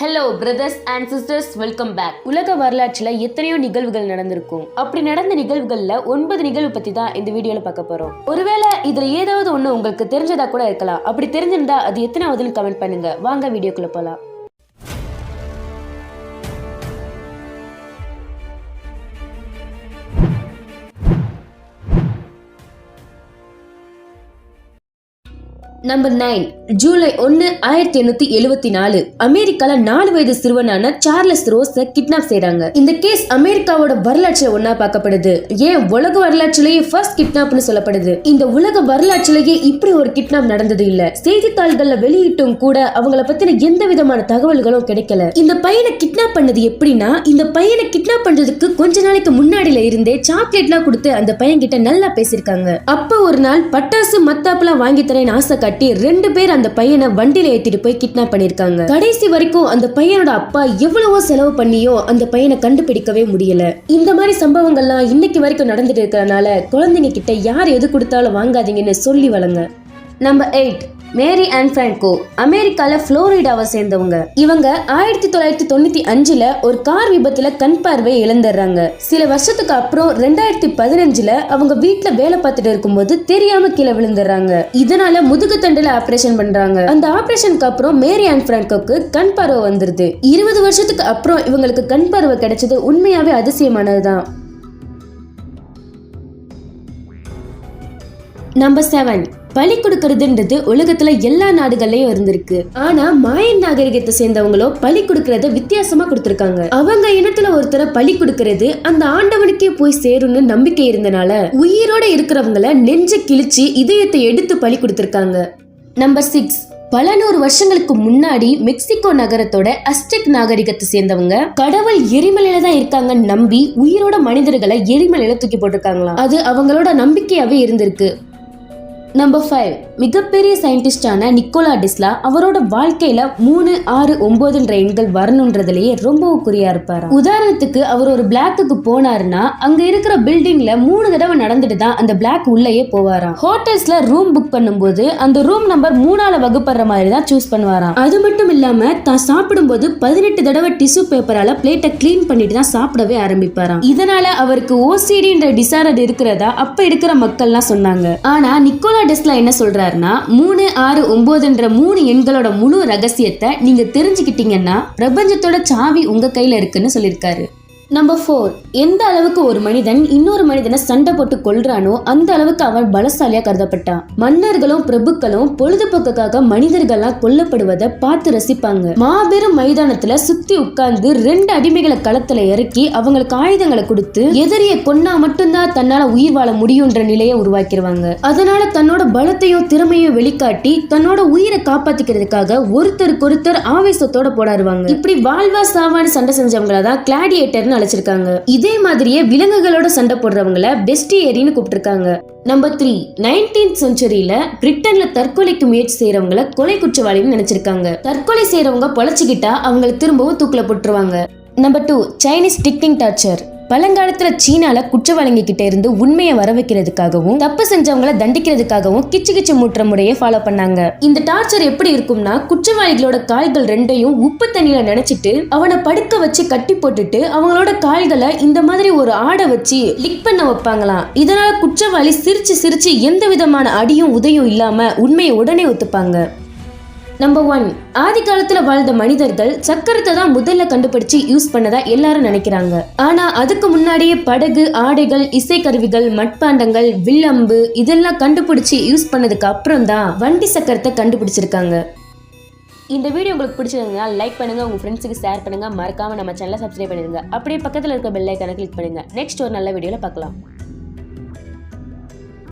Hello brothers and sisters, welcome back. உலக வரலாற்றுல எத்தனையோ நிகழ்வுகள் நடந்திருக்கும். அப்படி நடந்த நிகழ்வுகள்ல 9 நிகழ்வு பத்தி தான் இந்த வீடியோல பார்க்க போறோம். ஒருவேளை இதுல ஏதாவது ஒண்ணு உங்களுக்கு தெரிஞ்சதா கூட இருக்கலாம். அப்படி தெரிஞ்சிருந்தா அது எத்தனாவதுன்னு கமெண்ட் பண்ணுங்க. வாங்க வீடியோக்குள்ள போலாம். நம்பர் 9 ஜூலை 1, 1874 அமெரிக்கால 4 வயது சிறுவனான சார்லஸ் ரோஸ கிட்னாப் செய்றாங்க. இந்த கேஸ் அமெரிக்காவோட வரலாற்றுல ஒன்னா பார்க்கப்படுது. ஏன் உலக வரலாற்றிலேயே ஃபர்ஸ்ட் கிட்னாப்னு சொல்லப்படுது. இந்த உலக வரலாற்றிலேயே இப்படி ஒரு கிட்னாப் நடந்தது இல்ல. செய்தித்தாள்கள்ல வெளியிட்டும் கூட அவங்கள பத்தின எந்த விதமான தகவல்களும் கிடைக்கல. இந்த பையனை கிட்னாப் பண்ணது எப்படின்னா, இந்த பையனை கிட்னாப் பண்றதுக்கு கொஞ்ச நாளைக்கு முன்னாடில இருந்தே சாக்லேட்லாம் கொடுத்து அந்த பையன் கிட்ட நல்லா பேசிருக்காங்க. அப்ப ஒரு நாள் பட்டாசு மத்தாப்புலாம் வாங்கி தரேன்னு ஆசை காட்டி 2 பேர் அந்த பையனை வண்டியில ஏத்திட்டு போய் கிட்னாப் பண்ணிருக்காங்க. கடைசி வரைக்கும் அந்த பையனோட அப்பா எவ்வளவோ செலவு பண்ணியோ அந்த பையனை கண்டுபிடிக்கவே முடியல. இந்த மாதிரி சம்பவங்கள்லாம் இன்னைக்கு வரைக்கும் நடந்துட்டு இருக்கறனால குழந்தைங்க கிட்ட யார் எது கொடுத்தாலும் வாங்காதீங்கன்னு சொல்லி வளங்க. நம்பர் 8 மேரி அண்ட் பிராங்கோ அமெரிக்கால புளோரிடாவை சேர்ந்தவங்க. இவங்க 1995ல ஒரு கார் விபத்துல கண் பார்வையை இழந்துடுறாங்க. சில வருஷத்துக்கு அப்புறம் 2015ல அவங்க வீட்டுல வேலை பார்த்துட்டு இருக்கும்போது தெரியாம கீழே விழுந்துடுறாங்க. இதனால முதுகு தண்டுல ஆபரேஷன் பண்றாங்க. அந்த ஆபரேஷனுக்கு அப்புறம் மேரி அண்ட் பிராங்கோக்கு கண் பார்வை வந்துருது. 20 வருஷத்துக்கு அப்புறம் இவங்களுக்கு கண் பார்வை கிடைச்சது உண்மையாவே அதிசயமானதுதான். நம்பர் 7 பலி கொடுக்கறதுன்றது உலகத்துல எல்லா நாடுகள்லயும் இருந்திருக்கு. ஆனா மாயன் நாகரிகத்தை சேர்ந்தவங்களோ பலி கொடுக்கறத வித்தியாசமா கொடுத்திருக்காங்க. அவங்க இனத்துல ஒருத்தரை பலி கொடுக்கறது அந்த ஆண்டவனுக்கே போய் சேரும்னு நம்பிக்கை இருந்தனால உயிரோட இருக்கிறவங்கள நெஞ்ச கிழிச்சு இதயத்தை எடுத்து பலி கொடுத்திருக்காங்க. நம்பர் 6 பல 100 வருஷங்களுக்கு முன்னாடி மெக்சிகோ நகரத்தோட அஸ்டெக் நாகரிகத்தை சேர்ந்தவங்க கடவுள் எரிமலையில தான் இருக்காங்கன்னு நம்பி உயிரோட மனிதர்களை எரிமலையில தூக்கி போட்டிருக்காங்களாம். அது அவங்களோட நம்பிக்கையாவே இருந்திருக்கு. நம்பர் 5 மிகப்பெரிய சயின்டிஸ்டான நிக்கோலா டெஸ்லா அவரோட வாழ்க்கையில 3, 6, 9 எண்கள் வரணும்ன்றதுலயே ரொம்பவும் குறியா இருப்பாரு. உதாரணத்துக்கு அவர் ஒரு பிளாக்குக்கு போனாருன்னா அங்க இருக்கிற பில்டிங்ல 3 தடவை நடந்துட்டு தான் அந்த பிளாக் உள்ளேயே போவாராம். ஹோட்டல்ஸ்ல ரூம் புக் பண்ணும்போது அந்த ரூம் நம்பர் 3ஆல வகுப்படுற மாதிரி தான் சூஸ் பண்ணுவாராம். அது மட்டும் இல்லாம தான் சாப்பிடும்போது 18 தடவை டிஷ்யூ பேப்பரால பிளேட்டை கிளீன் பண்ணிட்டு தான் சாப்பிடவே ஆரம்பிப்பாராம். இதனால அவருக்கு ஓசிடின்ற டிசார்டர் இருக்கிறதா அப்ப இருக்கிற மக்கள்லாம் சொன்னாங்க. ஆனா நிக்கோலா டெஸ்லா என்ன சொல்றாருன்னா 3, 6, 9 3 எண்களோட முழு ரகசியத்தை நீங்க தெரிஞ்சுக்கிட்டீங்கன்னா பிரபஞ்சத்தோட சாவி உங்க கையில இருக்குன்னு சொல்லியிருக்காரு. நம்பர் 4 எந்த அளவுக்கு ஒரு மனிதன் இன்னொரு மனிதனை சண்டை போட்டு கொல்றானோ அந்த அளவுக்கு அவன் பலசாலியா கருதப்பட்டான். மன்னர்களும் பிரபுக்களும் பொழுதுபோக்குக்காக மனிதர்கள்லாம் கொல்லப்படுவதை பார்த்து ரசிப்பாங்க. மாபெரும் மைதானத்துல சுத்தி உட்கார்ந்து 2 அடிமைகளை களத்துல இறக்கி அவங்களுக்கு ஆயுதங்களை கொடுத்து எதிரிய கொன்னா மட்டும்தான் தன்னால உயிர் வாழ முடியும்ன்ற நிலையை உருவாக்கிடுவாங்க. அதனால தன்னோட பலத்தையும் திறமையும் வெளிக்காட்டி தன்னோட உயிரை காப்பாத்திக்கிறதுக்காக ஒருத்தருக்கு ஆவேசத்தோட போராடுவாங்க. இப்படி வாழ்வா சாவான்னு சண்டை செஞ்சவங்களதான் கிளாடியேட்டர்னு அழைச்சிருக்காங்க. இதே மாதிரியே விலங்குகளோட சண்டை போடுறவங்கள பெஸ்டியரின்னு கூப்பிட்டிருக்காங்க. நம்பர் 3 19th செஞ்சுரியில பிரிட்டன்ல தற்கொலைக்கு முயற்சி செய்யறவங்கள கொலை குற்றவாளின்னு நினைச்சிருக்காங்க. தற்கொலை செய்யறவங்க பொழைச்சுக்கிட்டா அவங்களை திரும்பவும் தூக்கில போட்டுருவாங்க. Number 2 Chinese tickling torture. பழங்காலத்துல சீனால குற்றவாளிங்க கிட்ட இருந்து உண்மையை வர வைக்கிறதுக்காகவும் தப்பு செஞ்சவங்களை தண்டிக்கிறதுக்காகவும் கிச்சு மூட்டுற முறையை ஃபாலோ பண்ணாங்க. இந்த டார்ச்சர் எப்படி இருக்கும்னா, குற்றவாளிகளோட கால்கள் 2ஐயும் உப்பு தண்ணியில நினைச்சிட்டு அவனை படுக்க வச்சு கட்டி போட்டுட்டு அவங்களோட கால்களை இந்த மாதிரி ஒரு ஆடை வச்சு லிக் பண்ண வைப்பாங்களாம். இதனால குற்றவாளி சிரிச்சு எந்த விதமான அடியும் உதையும் இல்லாம உண்மையை உடனே ஒத்துப்பாங்க. நம்பர் 1 ஆதி காலத்துல வாழ்ந்த மனிதர்கள் சக்கரத்தை தான் முதல்ல கண்டுபிடிச்சு யூஸ் பண்ணதா எல்லாரும் நினைக்கிறாங்க. ஆனா அதுக்கு முன்னாடியே படகு, ஆடைகள், இசைக்கருவிகள், மட்பாண்டங்கள், வில்லம்பு இதெல்லாம் கண்டுபிடிச்சு யூஸ் பண்ணதுக்கு அப்புறம் தான் வண்டி சக்கரத்தை கண்டுபிடிச்சிருக்காங்க. இந்த வீடியோ உங்களுக்கு பிடிச்சிருந்தா லைக் பண்ணுங்க, உங்க ஃப்ரெண்ட்ஸுக்கு ஷேர் பண்ணுங்க, மறக்காம நம்ம சேனலை சப்ஸ்கிரைப் பண்ணிருங்க. அப்படியே பக்கத்துல இருக்க பெல் ஐகானை கிளிக் பண்ணுங்க. நெக்ஸ்ட் ஒரு நல்ல வீடியோல பார்க்கலாம்.